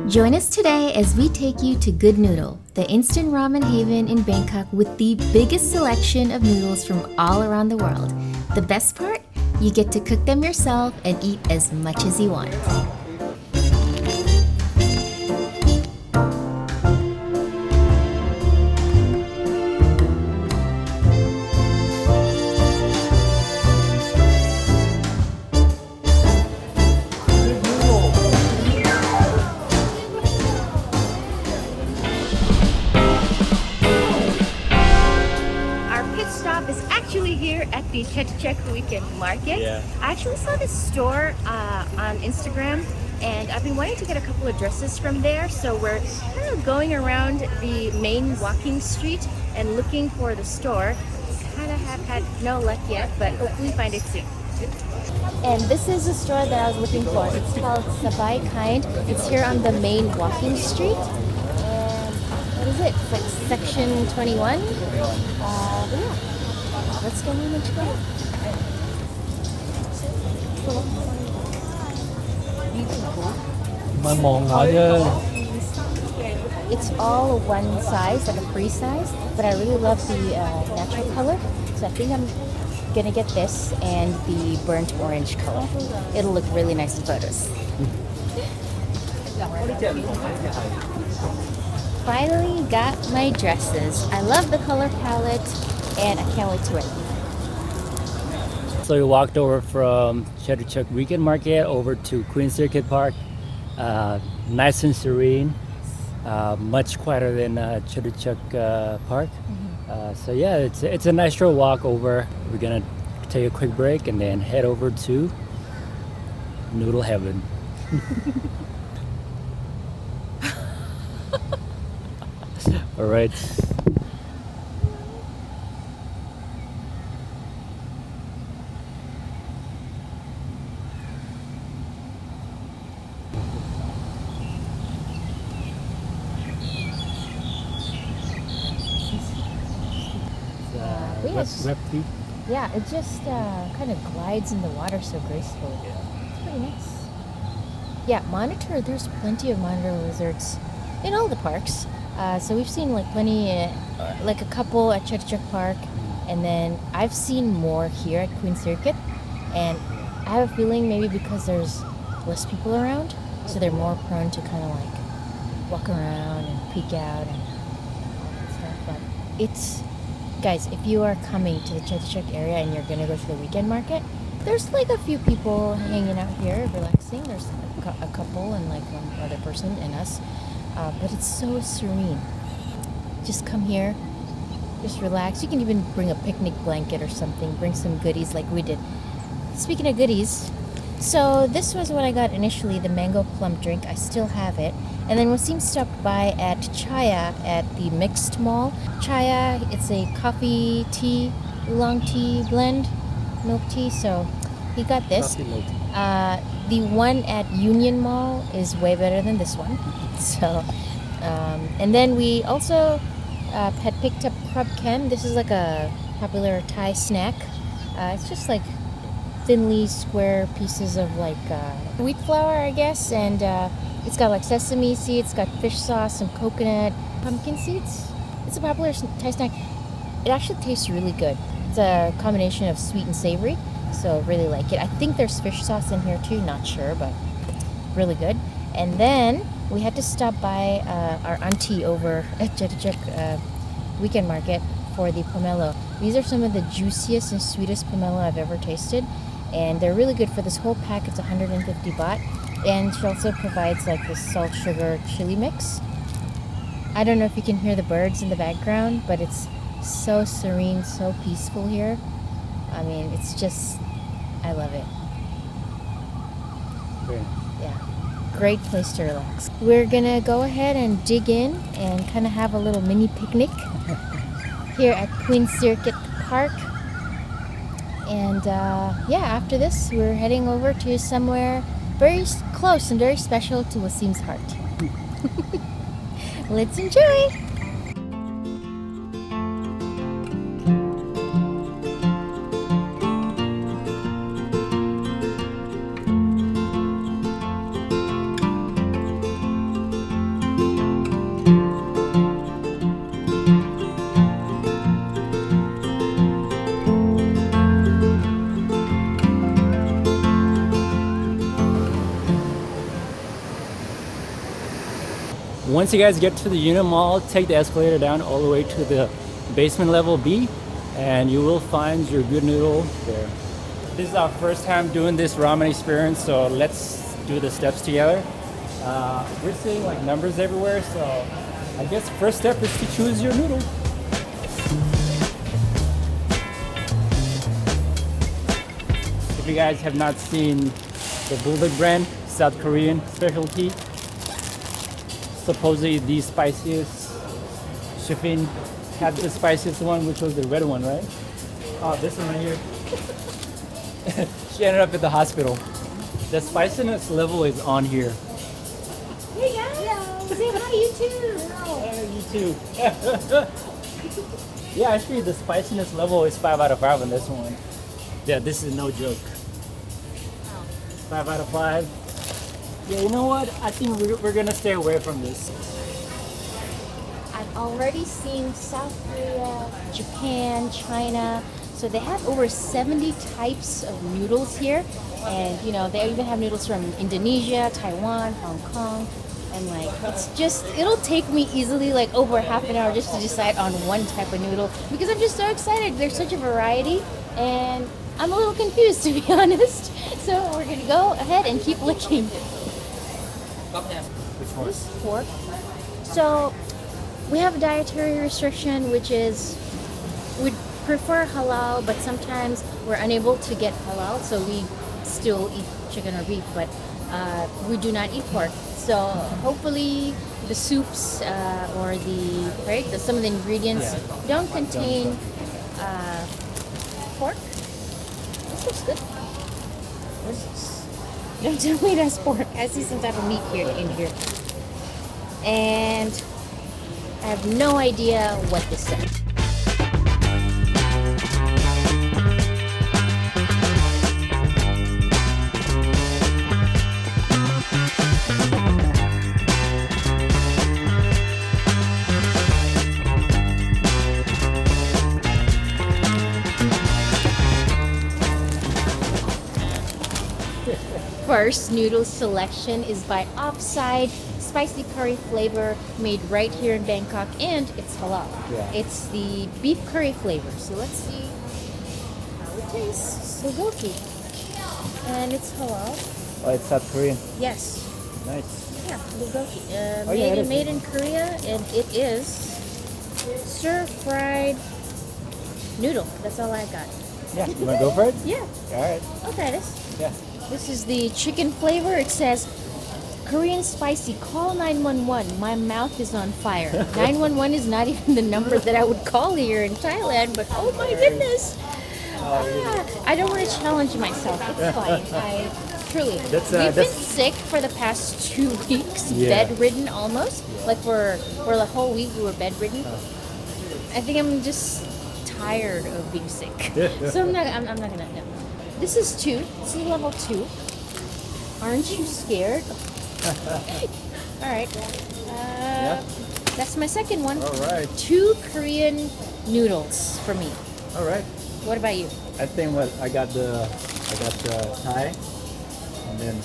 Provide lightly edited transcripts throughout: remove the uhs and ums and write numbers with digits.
Join us today as we take you to Good Noodle, the instant ramen haven in Bangkok with the biggest selection of noodles from all around the world. The best part? You get to cook them yourself and eat as much as you want. Here at the Chetuchek Weekend Market. I actually saw this store on Instagram and I've been wanting to get a couple of dresses from there, so we're kind of going around the main walking street and looking for the store. Kind of have had no luck yet, but hopefully find it soon. And this is the store that I was looking for. It's called Sabai Kind. It's here on the main walking street. And what is it? It's like section 21. Yeah. Let's go in and check it out. It's all one size, like a free size, but I really love the natural color. So I think I'm gonna get this and the burnt orange color. It'll look really nice in photos. Finally got my dresses. I love the color palette and I can't wait to wear them. So we walked over from Chetuchek Weekend Market over to Queen Circuit Park. Nice and serene, much quieter than Chetuchek Park. So yeah, it's a nice short walk over. We're gonna take a quick break and then head over to Noodle Heaven. All right. Yeah, it just kind of glides in the water so gracefully. It's pretty nice. Yeah, monitor. There's plenty of monitor lizards in all the parks. So we've seen like plenty, like a couple at Chetuchek Park, and then I've seen more here at Queen Circuit. And I have a feeling maybe because there's less people around, so they're more prone to kind of like walk around and peek out and all that stuff. But it's guys, if you are coming to the Chetuchek area and you're going to go to the weekend market, there's like a few people hanging out here relaxing. There's a couple and like one other person and us. But it's so serene. Just come here, just relax. You can even bring a picnic blanket or something. Bring some goodies like we did. Speaking of goodies, so this was what I got initially, the mango plum drink. I still have it. And then Waseem stopped by at Chaya at the Mixed Mall. Chaya, it's a coffee tea, oolong tea blend, milk tea. So he got this. The one at Union Mall is way better than this one. So, and then we also had picked up Krab Kem. This is like a popular Thai snack. It's just like thinly square pieces of like wheat flour, I guess, and it's got like sesame seeds, it's got fish sauce, some coconut, pumpkin seeds. It's a popular Thai snack. It actually tastes really good. It's a combination of sweet and savory, so really like it. I think there's fish sauce in here too, not sure, but really good. And then we had to stop by our auntie over at Chetuchek Weekend Market for the pomelo. These are some of the juiciest and sweetest pomelo I've ever tasted, and they're really good. For this whole pack, it's 150 baht. And she also provides like this salt, sugar, chili mix. I don't know if you can hear the birds in the background, but it's so serene, so peaceful here. I mean, it's just, I love it. Yeah, great place to relax. We're gonna go ahead and dig in and kind of have a little mini picnic here at Queen Circuit Park. And yeah, after this, we're heading over to somewhere very close and very special to Waseem's heart. Let's enjoy! Once you guys get to the unit mall, take the escalator down all the way to the basement level B, and you will find your Good Noodle there. This is our first time doing this ramen experience, so let's do the steps together. We're seeing like numbers everywhere, so I guess first step is to choose your noodle. If you guys have not seen the Bulldog brand, South Korean specialty, supposedly the spiciest. Shafeen had the spiciest one, which was the red one, right? Oh, this one right here. She ended up at the hospital. The spiciness level is on here. Hey guys! Say hi, you too! You too. Yeah, actually the spiciness level is 5 out of 5 on this one. Yeah, this is no joke. 5 out of 5. Yeah, you know what? I think we're gonna stay away from this. I've already seen South Korea, Japan, China. So they have over 70 types of noodles here. And you know, they even have noodles from Indonesia, Taiwan, Hong Kong. And like, it's just, it'll take me easily like over half an hour just to decide on one type of noodle because I'm just so excited. There's such a variety and I'm a little confused to be honest. So we're gonna go ahead and keep looking. Which one? This is pork. So we have a dietary restriction, which is we prefer halal, but sometimes we're unable to get halal, so we still eat chicken or beef, but we do not eat pork. So hopefully the soups or some of the ingredients don't contain pork. This looks good. Don't tell me that's pork. I see some type of meat here in here. And I have no idea what this says. First noodle selection is by Offside, spicy curry flavor made right here in Bangkok, and it's halal. Yeah. It's the beef curry flavor. So let's see how it tastes. Bulgogi. And it's halal. Oh, it's South Korean. Yes. Nice. Yeah, bulgogi. Oh, yeah, it is. Made in Korea, and it is stir-fried noodle. That's all I got. Yeah, you wanna go for it? Yeah, All right. I'll try this. Yeah. This is the chicken flavor. It says, Korean spicy, call 911. My mouth is on fire. 911 is not even the number that I would call here in Thailand, but oh my goodness. I don't want to challenge myself. It's fine. I truly. We've been sick for the past 2 weeks, bedridden almost. Like for the whole week we were bedridden. I think I'm just tired of being sick. So I'm not gonna no. This is 2. This is level 2. Aren't you scared? All right. That's my second one. All right. 2 Korean noodles for me. All right. What about you? I think I got the Thai, and then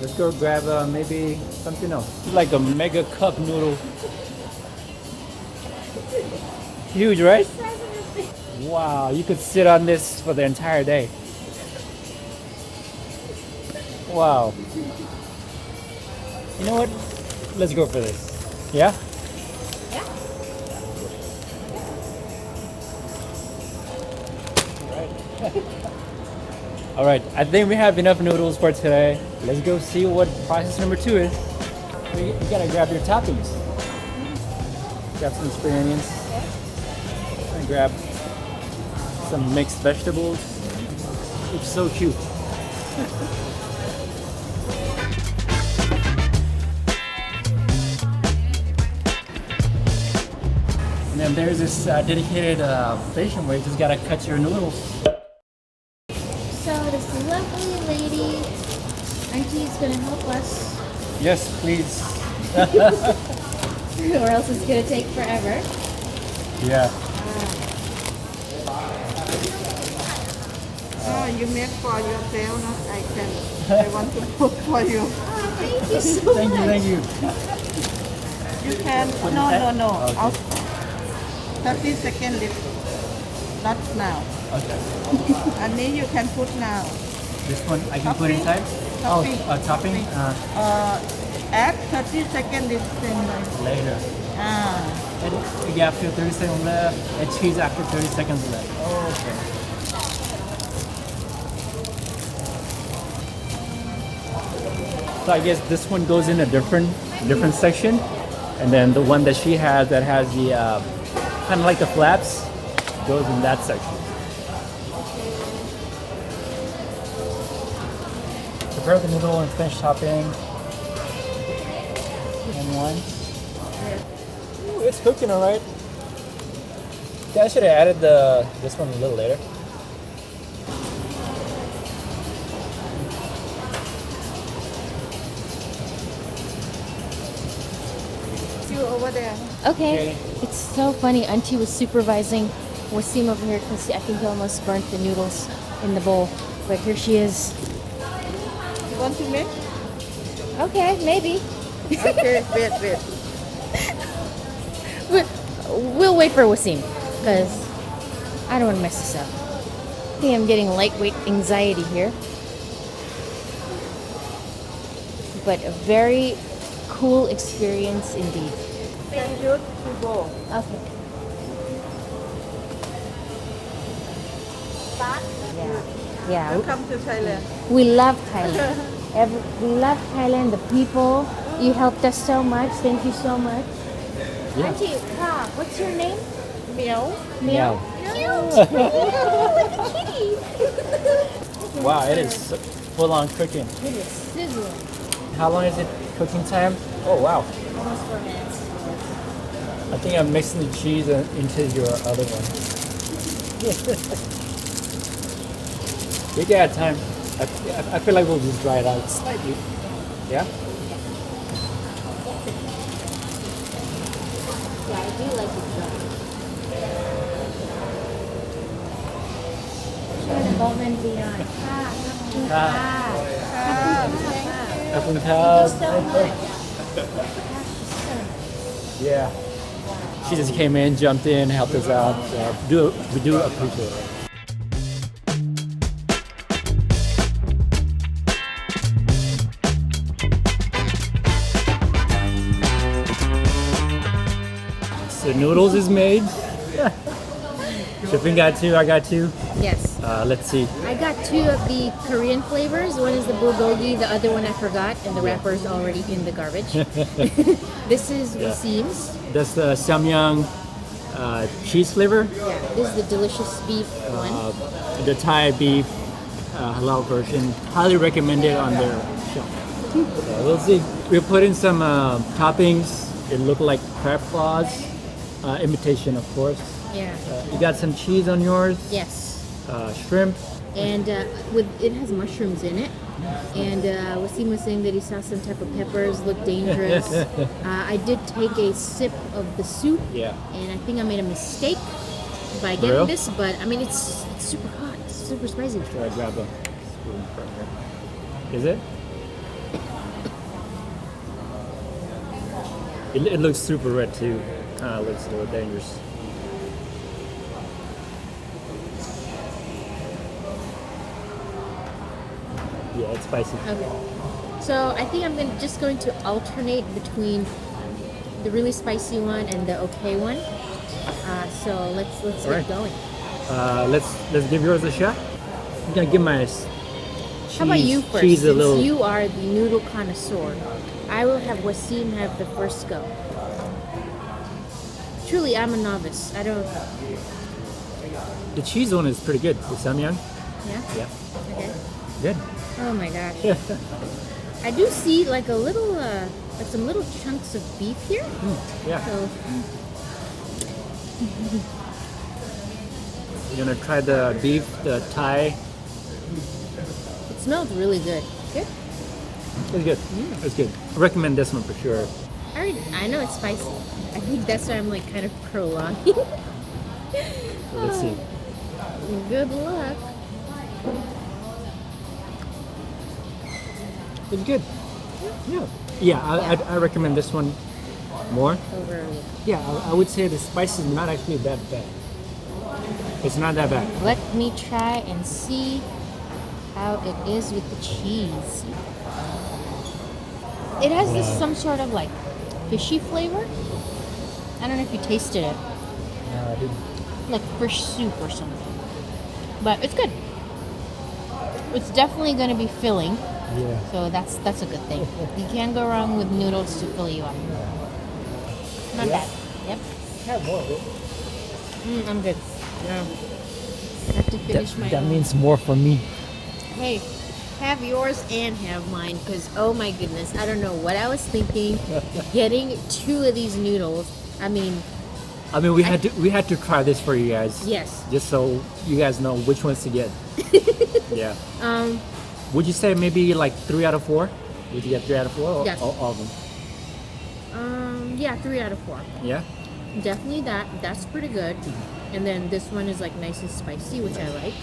let's go grab maybe something else. Like a mega cup noodle. Huge, right? Wow, you could sit on this for the entire day. Wow. You know what? Let's go for this. Yeah? Yeah. All right, I think we have enough noodles for today. Let's go see what process number 2 is. You gotta grab your toppings. Grab some spring onions. And grab some mixed vegetables. It's so cute. And then there's this dedicated station where you just gotta cut your noodles. So this lovely lady, Auntie's gonna help us, Yes, please. or else it's gonna take forever. Yeah. You make for yourself, not I can. I want to cook for you. Oh, thank you so Thank you, much. thank you. You can, no, Okay. I'll 30 seconds, not now. Okay. อันนี้ you can put now. This one I can put Topping. inside? Topping. Oh, topping? Add 30 seconds this thing. Later. And after 30 seconds left, and cheese after 30 seconds left. Oh, okay. So I guess this one goes in a different section, and then the one that she has that has the kind of like the flaps goes in that section. Prepare the noodle and finish topping. And one. Ooh, it's cooking all right. Yeah, I should have added this one a little later. You over there. Okay. Okay. It's so funny. Auntie was supervising Waseem over here because I think he almost burnt the noodles in the bowl. But here she is. You want to make? Okay, maybe. Okay, wait. We'll wait for Waseem because I don't want to mess this up. I think I'm getting lightweight anxiety here. But a very cool experience indeed. Can you to go? Okay. Yeah. Welcome to Thailand. We love Thailand. We love Thailand. The people. You helped us so much. Thank you so much. Yeah. Auntie, what's your name? Meow. Meow. Meow. Cute. Like a kitty. Wow, it is full on cooking. It is sizzling. How long is it cooking time? Oh wow. Almost 4 minutes. I think I'm mixing the cheese into your other one. You got time. I feel like we'll just dry it out slightly. Yeah? Yeah, I do like it dry. Share the moment beyond. So much. Yeah. She just came in, jumped in, helped us out. We do appreciate it. So noodles is made. Shafeen got 2, I got 2. Yes. Let's see. I got 2 of the Korean flavors. One is the bulgogi, the other one I forgot, and the wrapper is already in the garbage. This is Waseem's. That's the Samyang cheese flavor. Yeah, this is the delicious beef one. The Thai beef halal version. Highly recommended on their shop. We'll see. We'll put in some toppings. It looked like crab claws. Imitation, of course. Yeah. You got some cheese on yours. Yes. Shrimp. And it has mushrooms in it. And Waseem was saying that he saw some type of peppers look dangerous. I did take a sip of the soup. Yeah. And I think I made a mistake by For getting real? this, but I mean it's super hot, it's super spicy. Should I grab a spoon from here? Is it? It looks super red too. Kind of looks a little dangerous. Yeah, it's spicy. Okay. So I think I'm just going to alternate between the really spicy one and the okay one. So let's get Alright. going. Let's give yours a shot. I'm gonna give my How about you first? Cheese a Since little. you are the noodle connoisseur, I will have Waseem have the first go. Truly, I'm a novice. I don't. The cheese one is pretty good. The Samyang. Yeah. Yeah. Okay. Good. Oh my gosh. I do see like a little, like some little chunks of beef here. Yeah. So You're gonna try the beef, the Thai. it smells really good. Good. It's good. It's good. I recommend this one for sure. I know it's spicy. I think that's why I'm like kind of prolonging. Let's see. Good luck. It's good. Yeah. Yeah, I recommend this one. More? over. Yeah, I would say the spice is not actually that bad. It's not that bad. Let me try and see how it is with the cheese. It has this some sort of like fishy flavor. I don't know if you tasted it. I didn't. Like fish soup or something. But it's good. It's definitely going to be filling. Yeah. So that's a good thing. You can't go wrong with noodles to fill you up. Not Yeah. bad. Yep. Have more of it. I'm good. Yeah. I have to finish my That own. means more for me. Hey, have yours and have mine, because oh my goodness, I don't know what I was thinking. Getting 2 of these noodles. I mean, we had to try this for you guys. yes. Just so you guys know which ones to get. Yeah. Um, Would you say maybe like 3 out of 4? Would you get 3 out of 4? Or Yes. all of them? yeah, 3 out of 4. Yeah. Definitely that. That's pretty good. And then this one is like nice and spicy, which I like.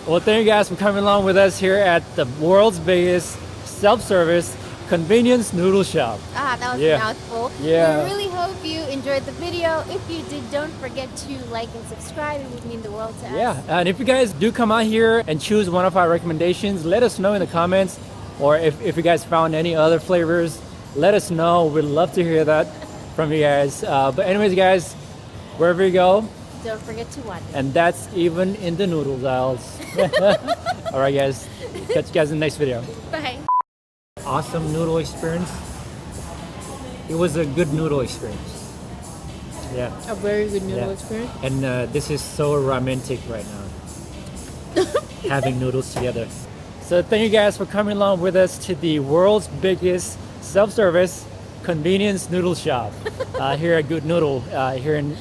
Well, thank you guys for coming along with us here at the world's biggest self-service convenience noodle shop. Ah, that was Yeah. a mouthful. Yeah. We really hope you enjoyed the video. If you did, don't forget to like and subscribe. It would mean the world to us. Yeah, and if you guys do come out here and choose one of our recommendations, let us know in the comments. Or if you guys found any other flavors, let us know. We'd love to hear that from you guys. But anyways, guys, wherever you go, Don't forget to watch. and that's even in the noodles aisles. All right, guys. Catch you guys in the next video. Bye. Awesome noodle experience. It was a good noodle experience. Yeah. A very good noodle Yeah. experience. And this is so romantic right now. Having noodles together. So thank you guys for coming along with us to the world's biggest self-service convenience noodle shop here at Good Noodle here in